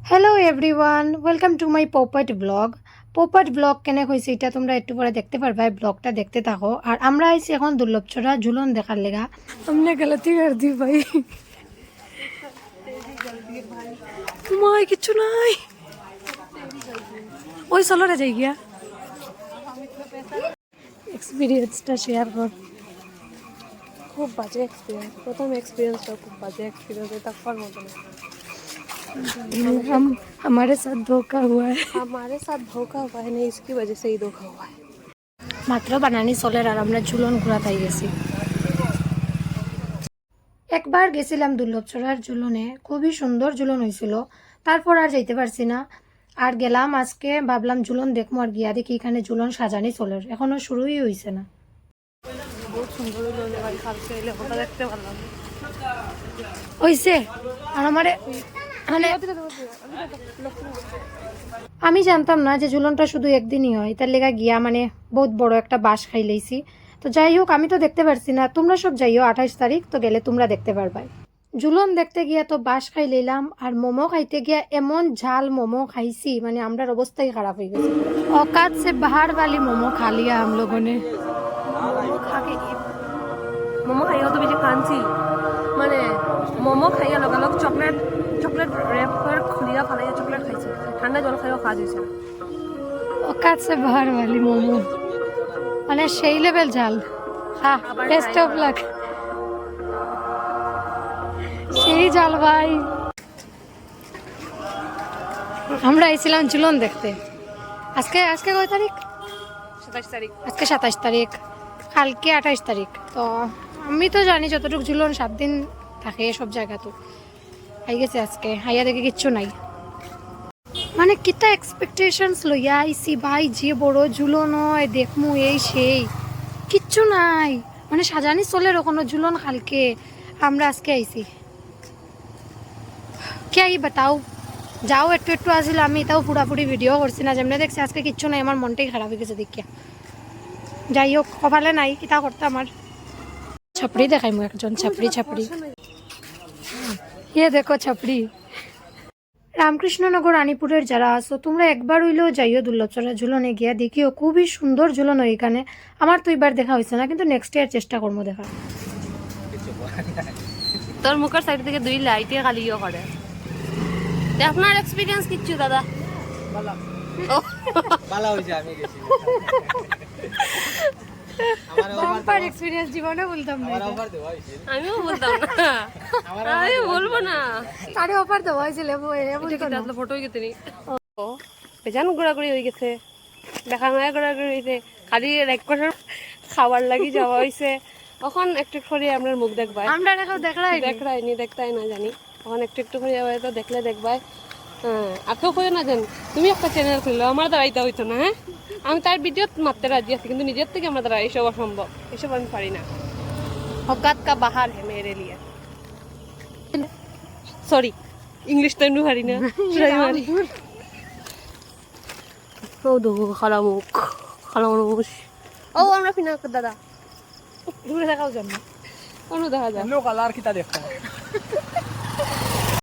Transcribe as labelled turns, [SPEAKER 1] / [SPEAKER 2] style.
[SPEAKER 1] Hello everyone, welcome to my Popat blog. Popat blog কেনে হয়েছে এটা তোমরা একটু পরে দেখতে পারবা। ব্লগটা দেখতে থাকো। আর আমরা আইছি এখন দুর্লভচড়া ঝুলন দেখার লেগা। हमने गलती कर दी भाई। মাই কিছু নাই, ওই চলো রে যাই গিয়া এক্সপিরিয়েন্সটা শেয়ার কর।
[SPEAKER 2] খুব বাজে এক্সপিরিয়েন্স, প্রথম এক্সপিরিয়েন্সটা খুব বাজে এক্সপিরিয়েন্স, এটা করার মতো না।
[SPEAKER 1] हमारे साथ धोखा हुआ है।
[SPEAKER 2] हमारे साथ धोखा हुआ है, नहीं इसकी वजह से ही धोखा हुआ है।
[SPEAKER 1] মাত্র বানানি চলের আর আমরা ঝুলন ঘোরাতাই গেছি। একবার গেছিলাম দুর্লভচড়ার ঝুলনে, খুবই সুন্দর ঝুলন হয়েছিল। তারপর আর যাইতে পারছি না। আর গেলাম আজকে, ভাবলাম ঝুলন দেখবো, আর গিয়া দেখি এখানে ঝুলন সাজানি চলের, এখনো শুরুই হয়েছে না।
[SPEAKER 2] বহুত সুন্দর হলো ভাই, কালকে এলে ওটা দেখতে পারলাম।
[SPEAKER 1] হয়েছে আর আমারে মানে আমি জানতাম না যে ঝুলনটা শুধু একদিনই হয়, তার লেগা গিয়া মানে বহুত বড় একটা বাঁশ খাই লইছি। তো যাই হোক, আমি তো দেখতে পারছি না, তোমরা সব যাইও 28 তারিখ, তো গেলে তোমরা দেখতে পারবা। ঝুলন দেখতে গিয়া তো বাঁশ খাই লইলাম, আর মোমো খাইতে গিয়া এমন ঝাল মোমো খাইছি, মানে আমরার অবস্থাই খারাপ হয়ে গেছে। औकात से बाहर वाली मोमो खा लिया हम लोगों ने।
[SPEAKER 2] মোমো খাইও তো বেশি কাঞ্চি, মানে মোমো খাইয়া লগালগ চকলেট চকলেট র্যাপ করে খুলিয়া ফালাইয়া চকলেট খাইছে, ঠান্ডা জল খাইও খাওয়া যাইছে না।
[SPEAKER 1] औकात से बाहर वाली मोमो, মানে সেই লেভেল ঝাল। হ্যাঁ, বেস্ট অফ লাক। সেই ঝাল ভাই। আমরা আইছিলাম ঝুলন দেখতে। আজকে আজকে কয় তারিখ?
[SPEAKER 2] 27 তারিখ।
[SPEAKER 1] আজকে 27 তারিখ, কালকে 28 তারিখ। তো আমি তো জানি যতটুকু ঝুলন 7 দিন থাকে সব জায়গা, তো আই গেছে আজকে, আইয়া দেখে কিচ্ছু নাই। মানে কিতা এক্সপেকটেশনস লইয়া আইসি ভাই, যে বড় ঝুলন হয় দেখমু এই সেই, কিচ্ছু নাই। মানে সাজানি চলে কোনো ঝুলন কালকে, আমরা আজকে আইসি। কে আই বাতাও, যাও একটু একটু আসলে আমি তাও পুরাপুরি ভিডিও করছি না, যেমনি দেখছি আজকে কিচ্ছু নাই, আমার মনটাই খারাপ হয়ে গেছে দেখিয়া। যাই হোক, কপালে নাই, কিতা করতে আমার। ছাপড়ি দেখাই মু একজন, ছাপড়ি ছাপড়ি, ইয়ে দেখো ছাপড়ি। রামকৃষ্ণনগর রানীপুরের যারা আছো তোমরা একবার হইলেও যাইও দুর্লভচড়া ঝুলনে গিয়া দেখিও, খুবই সুন্দর ঝুলন হয় এখানে। আমার তো এবার দেখা হয়েছে না, কিন্তু নেক্সট ইয়ার চেষ্টা করবো দেখা।
[SPEAKER 2] তোর মুখের সাইড থেকে দুই লাইটে খালিও করে। আপনার এক্সপিরিয়েন্স কিচ্ছু দাদা?
[SPEAKER 3] ভালো হইছে, আমি গেছি।
[SPEAKER 1] বাম্পার এক্সপেরিয়েন্স, জীবনে বলতাম না।
[SPEAKER 2] আমিও বলতাম না, আমি বলবো না।
[SPEAKER 1] তারে অফার দেওয়া হয়েছিল,
[SPEAKER 2] ফটো গেছে নি বেজান ঘোরাঘুরি হয়ে গেছে, দেখা নাই ঘোরাঘুরি হয়েছে, খালি এক বছর খাবার লাগি যাওয়া হয়েছে। এখন একটু করে আপনার মুখ দেখবাই,
[SPEAKER 1] আমরা দেখাও
[SPEAKER 2] দেখরাইনি দেখতাই না জানি, এখন একটু একটু করে হয়তো দেখলে দেখবাই। হ্যাঁ, আর কেউ কই না জান তুমি একটা চ্যানেল খুললো, আমার দ্বারা এটা হইতো না। হ্যাঁ, আমি তার ভিডিও মারতে রাজি আছি, কিন্তু নিজের থেকে আমার দ্বারা এইসব অসম্ভব, এসব আমি পারি না। औकात का बाहर है मेरे लिए। সরি, ইংলিশ তো আমি পারি না। ও দো খালামুখ খালামুখ। ও আমরা ফিনা দাদা
[SPEAKER 1] দূরে দেখাও জন্য
[SPEAKER 2] অন্য দেখা যায়।
[SPEAKER 3] কালার কিতা দেখো